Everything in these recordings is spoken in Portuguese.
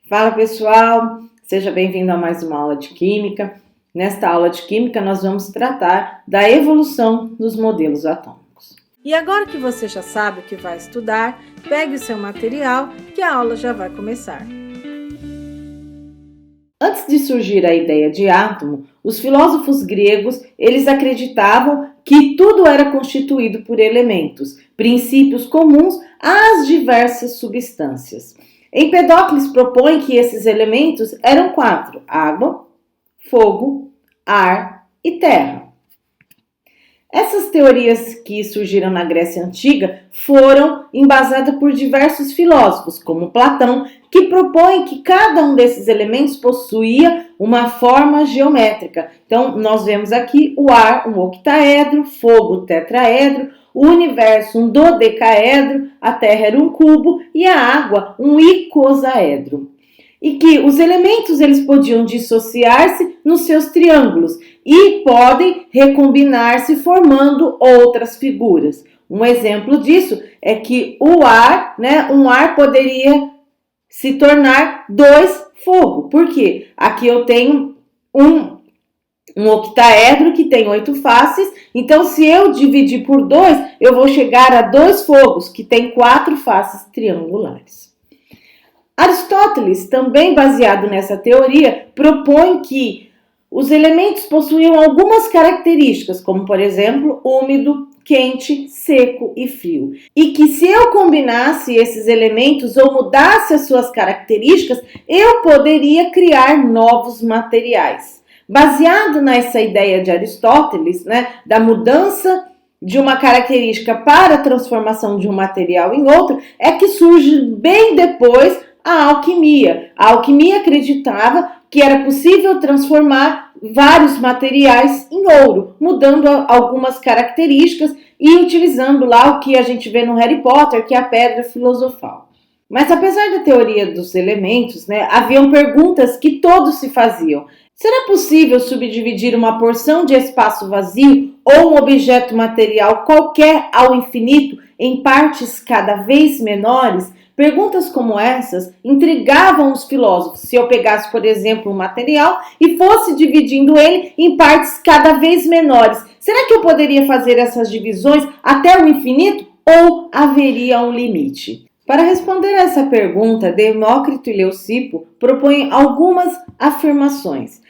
Fala pessoal, seja bem-vindo a mais uma aula de Química. Nesta aula de Química nós vamos tratar da evolução dos modelos atômicos. E agora que você já sabe o que vai estudar, pegue o seu material que a aula já vai começar. Antes de surgir a ideia de átomo, os filósofos gregos, eles acreditavam que tudo era constituído por elementos, princípios comuns às diversas substâncias. Empedócles propõe que esses elementos eram 4: água, fogo, ar e terra. Essas teorias que surgiram na Grécia Antiga foram embasadas por diversos filósofos, como Platão, que propõe que cada um desses elementos possuía uma forma geométrica. Então, nós vemos aqui o ar, um octaedro, fogo, tetraedro, o universo, um dodecaedro, a terra era um cubo e a água, um icosaedro. E que os elementos eles podiam dissociar-se nos seus triângulos e podem recombinar-se formando outras figuras. Um exemplo disso é que o ar, um ar poderia se tornar 2 fogo. Por quê? Aqui eu tenho um octaedro que tem 8 faces, então se eu dividir por 2, eu vou chegar a 2 fogos, que tem 4 faces triangulares. Aristóteles, também baseado nessa teoria, propõe que os elementos possuíam algumas características, como por exemplo, úmido, quente, seco e frio. E que se eu combinasse esses elementos ou mudasse as suas características, eu poderia criar novos materiais. Baseado nessa ideia de Aristóteles, da mudança de uma característica para a transformação de um material em outro, é que surge bem depois a alquimia. A alquimia acreditava que era possível transformar vários materiais em ouro, mudando algumas características e utilizando lá o que a gente vê no Harry Potter, que é a pedra filosofal. Mas apesar da teoria dos elementos, haviam perguntas que todos se faziam. Será possível subdividir uma porção de espaço vazio ou um objeto material qualquer ao infinito em partes cada vez menores? Perguntas como essas intrigavam os filósofos. Se eu pegasse, por exemplo, um material e fosse dividindo ele em partes cada vez menores, será que eu poderia fazer essas divisões até o infinito ou haveria um limite? Para responder a essa pergunta, Demócrito e Leucipo propõem algumas afirmações,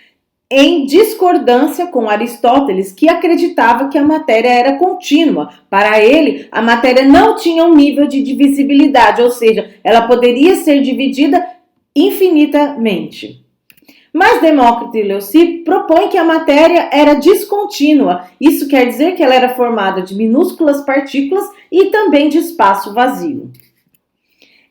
em discordância com Aristóteles, que acreditava que a matéria era contínua. Para ele, a matéria não tinha um nível de divisibilidade, ou seja, ela poderia ser dividida infinitamente. Mas Demócrito e Leucipo propõem que a matéria era descontínua. Isso quer dizer que ela era formada de minúsculas partículas e também de espaço vazio.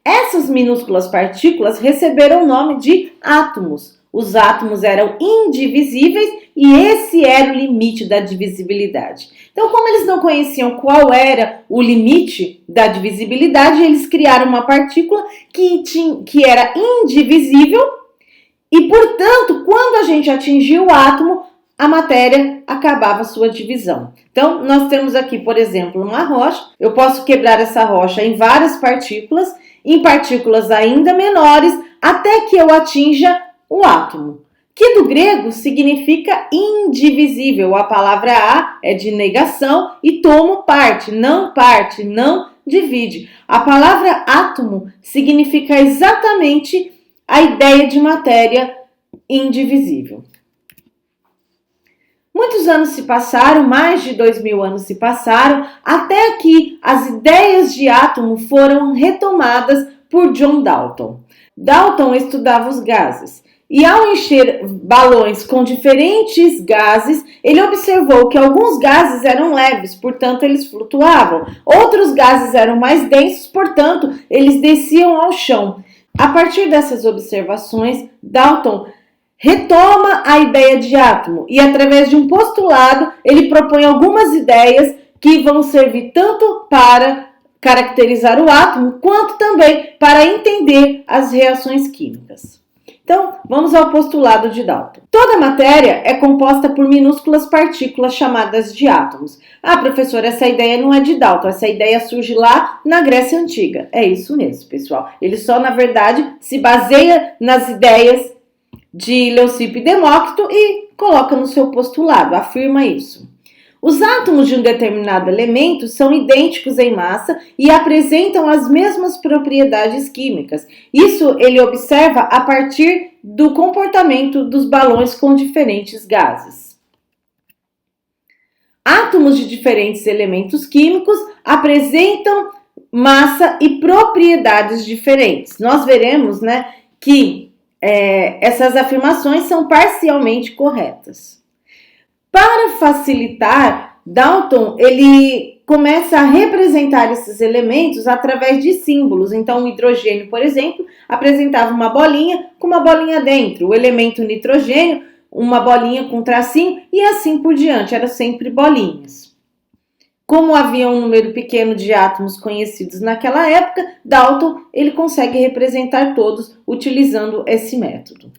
Essas minúsculas partículas receberam o nome de átomos. Os átomos eram indivisíveis e esse era o limite da divisibilidade. Então, como eles não conheciam qual era o limite da divisibilidade, eles criaram uma partícula que era indivisível e, portanto, quando a gente atingia o átomo, a matéria acabava sua divisão. Então, nós temos aqui, por exemplo, uma rocha. Eu posso quebrar essa rocha em várias partículas, em partículas ainda menores, até que eu atinja o átomo, que do grego significa indivisível. A palavra a é de negação e tomo parte, não divide. A palavra átomo significa exatamente a ideia de matéria indivisível. Muitos anos se passaram, mais de 2000 anos se passaram, até que as ideias de átomo foram retomadas por John Dalton. Dalton estudava os gases. E ao encher balões com diferentes gases, ele observou que alguns gases eram leves, portanto eles flutuavam. Outros gases eram mais densos, portanto eles desciam ao chão. A partir dessas observações, Dalton retoma a ideia de átomo e através de um postulado ele propõe algumas ideias que vão servir tanto para caracterizar o átomo quanto também para entender as reações químicas. Então, vamos ao postulado de Dalton. Toda matéria é composta por minúsculas partículas chamadas de átomos. Ah, professor, essa ideia não é de Dalton, essa ideia surge lá na Grécia Antiga. É isso mesmo, pessoal. Ele só, na verdade, se baseia nas ideias de Leucipo e Demócrito e coloca no seu postulado, afirma isso. Os átomos de um determinado elemento são idênticos em massa e apresentam as mesmas propriedades químicas. Isso ele observa a partir do comportamento dos balões com diferentes gases. Átomos de diferentes elementos químicos apresentam massa e propriedades diferentes. Nós veremos, que essas afirmações são parcialmente corretas. Para facilitar, Dalton ele começa a representar esses elementos através de símbolos. Então, o hidrogênio, por exemplo, apresentava uma bolinha com uma bolinha dentro. O elemento nitrogênio, uma bolinha com tracinho e assim por diante. Eram sempre bolinhas. Como havia um número pequeno de átomos conhecidos naquela época, Dalton ele consegue representar todos utilizando esse método.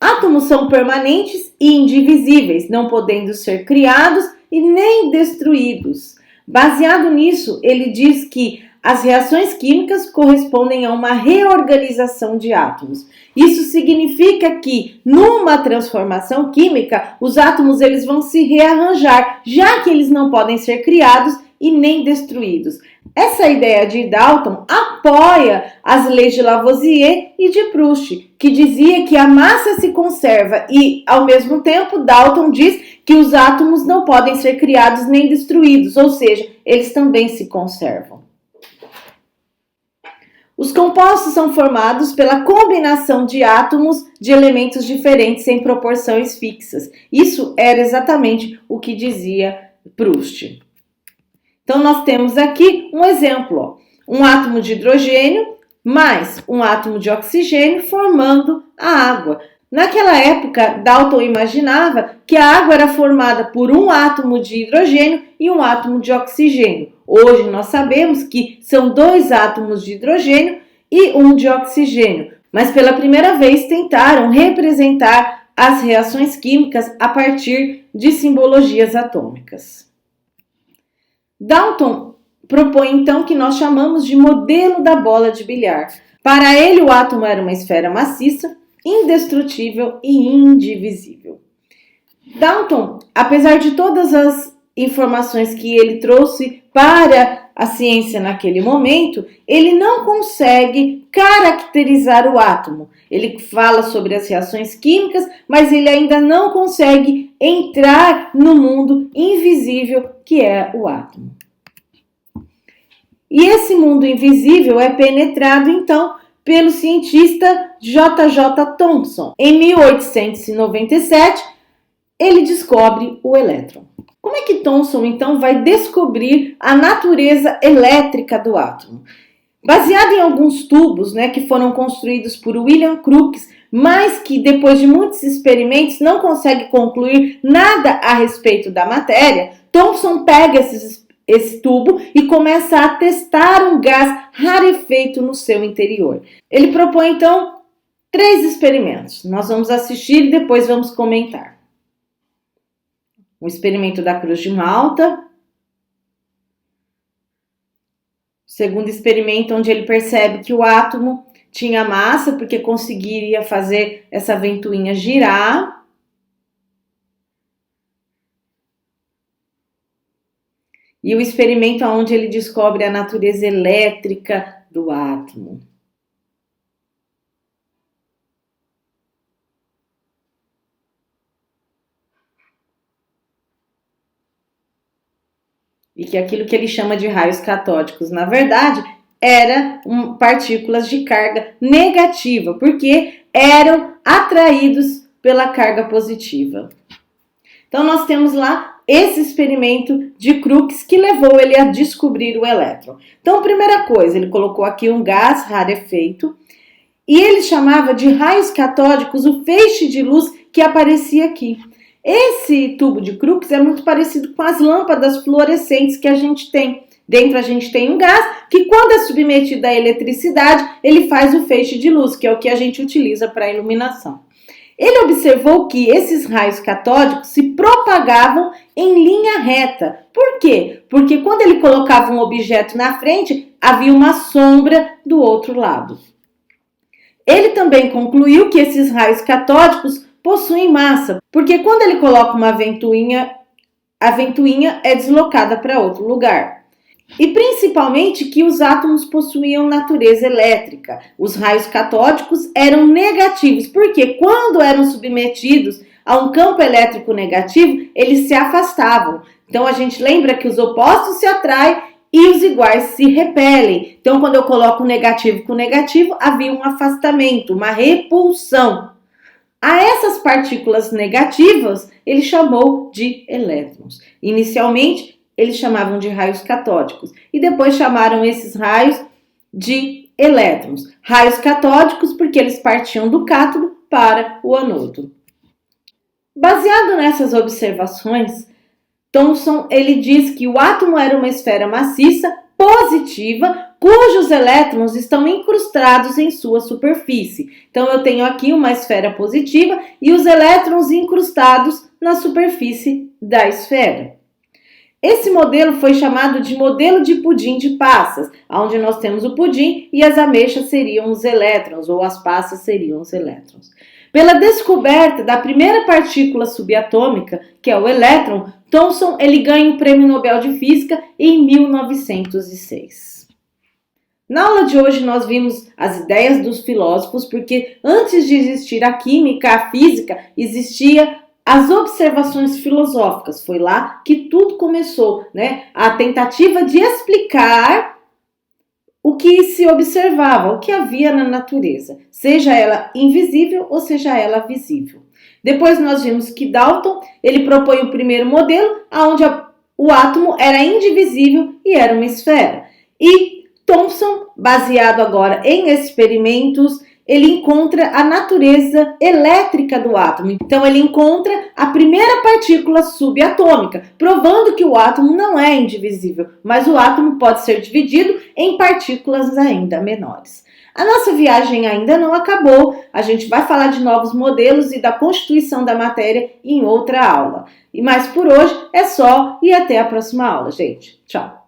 Átomos são permanentes e indivisíveis, não podendo ser criados e nem destruídos. Baseado nisso, ele diz que as reações químicas correspondem a uma reorganização de átomos. Isso significa que, numa transformação química, os átomos eles vão se rearranjar, já que eles não podem ser criados e nem destruídos. Essa ideia de Dalton apoia as leis de Lavoisier e de Proust, que dizia que a massa se conserva e, ao mesmo tempo, Dalton diz que os átomos não podem ser criados nem destruídos, ou seja, eles também se conservam. Os compostos são formados pela combinação de átomos de elementos diferentes em proporções fixas. Isso era exatamente o que dizia Proust. Então, nós temos aqui um exemplo, um átomo de hidrogênio mais um átomo de oxigênio formando a água. Naquela época, Dalton imaginava que a água era formada por um átomo de hidrogênio e um átomo de oxigênio. Hoje nós sabemos que são 2 átomos de hidrogênio e um de oxigênio, mas pela primeira vez tentaram representar as reações químicas a partir de simbologias atômicas. Dalton propõe então que nós chamamos de modelo da bola de bilhar. Para ele, o átomo era uma esfera maciça, indestrutível e indivisível. Dalton, apesar de todas as informações que ele trouxe para a ciência naquele momento, ele não consegue caracterizar o átomo. Ele fala sobre as reações químicas, mas ele ainda não consegue entrar no mundo invisível que é o átomo. E esse mundo invisível é penetrado, então, pelo cientista J.J. Thomson. Em 1897, ele descobre o elétron. Como é que Thomson, então, vai descobrir a natureza elétrica do átomo? Baseado em alguns tubos, que foram construídos por William Crookes, mas que depois de muitos experimentos não consegue concluir nada a respeito da matéria, Thomson pega esse tubo e começa a testar um gás rarefeito no seu interior. Ele propõe, então, 3 experimentos. Nós vamos assistir e depois vamos comentar. Um experimento da Cruz de Malta. Segundo experimento, onde ele percebe que o átomo tinha massa, porque conseguiria fazer essa ventoinha girar. E o experimento onde ele descobre a natureza elétrica do átomo. E que aquilo que ele chama de raios catódicos, na verdade, eram partículas de carga negativa, porque eram atraídos pela carga positiva. Então, nós temos lá esse experimento de Crookes que levou ele a descobrir o elétron. Então, primeira coisa, ele colocou aqui um gás rarefeito e ele chamava de raios catódicos o feixe de luz que aparecia aqui. Esse tubo de Crookes é muito parecido com as lâmpadas fluorescentes que a gente tem Dentro a gente tem um gás que, quando é submetido à eletricidade, ele faz o feixe de luz, que é o que a gente utiliza para iluminação. Ele observou que esses raios catódicos se propagavam em linha reta. Por quê? Porque quando ele colocava um objeto na frente, havia uma sombra do outro lado. Ele também concluiu que esses raios catódicos possuem massa, porque quando ele coloca uma ventoinha, a ventoinha é deslocada para outro lugar. E principalmente que os átomos possuíam natureza elétrica. Os raios catódicos eram negativos, porque quando eram submetidos a um campo elétrico negativo, eles se afastavam. Então a gente lembra que os opostos se atraem e os iguais se repelem. Então quando eu coloco negativo com negativo, havia um afastamento, uma repulsão. A essas partículas negativas, ele chamou de elétrons. Inicialmente, eles chamavam de raios catódicos e depois chamaram esses raios de elétrons. Raios catódicos porque eles partiam do cátodo para o anodo. Baseado nessas observações, Thomson ele diz que o átomo era uma esfera maciça positiva cujos elétrons estão incrustados em sua superfície. Então eu tenho aqui uma esfera positiva e os elétrons incrustados na superfície da esfera. Esse modelo foi chamado de modelo de pudim de passas, onde nós temos o pudim e as ameixas seriam os elétrons, ou as passas seriam os elétrons. Pela descoberta da primeira partícula subatômica, que é o elétron, Thomson ele ganha o Prêmio Nobel de Física em 1906. Na aula de hoje nós vimos as ideias dos filósofos, porque antes de existir a química, a física, existia as observações filosóficas. Foi lá que tudo começou, né? A tentativa de explicar o que se observava, o que havia na natureza, seja ela invisível ou seja ela visível. Depois nós vimos que Dalton ele propõe o primeiro modelo, onde o átomo era indivisível e era uma esfera. E Thomson, baseado agora em experimentos, ele encontra a natureza elétrica do átomo. Então ele encontra a primeira partícula subatômica, provando que o átomo não é indivisível, mas o átomo pode ser dividido em partículas ainda menores. A nossa viagem ainda não acabou, a gente vai falar de novos modelos e da constituição da matéria em outra aula. Mas por hoje é só e até a próxima aula, gente. Tchau!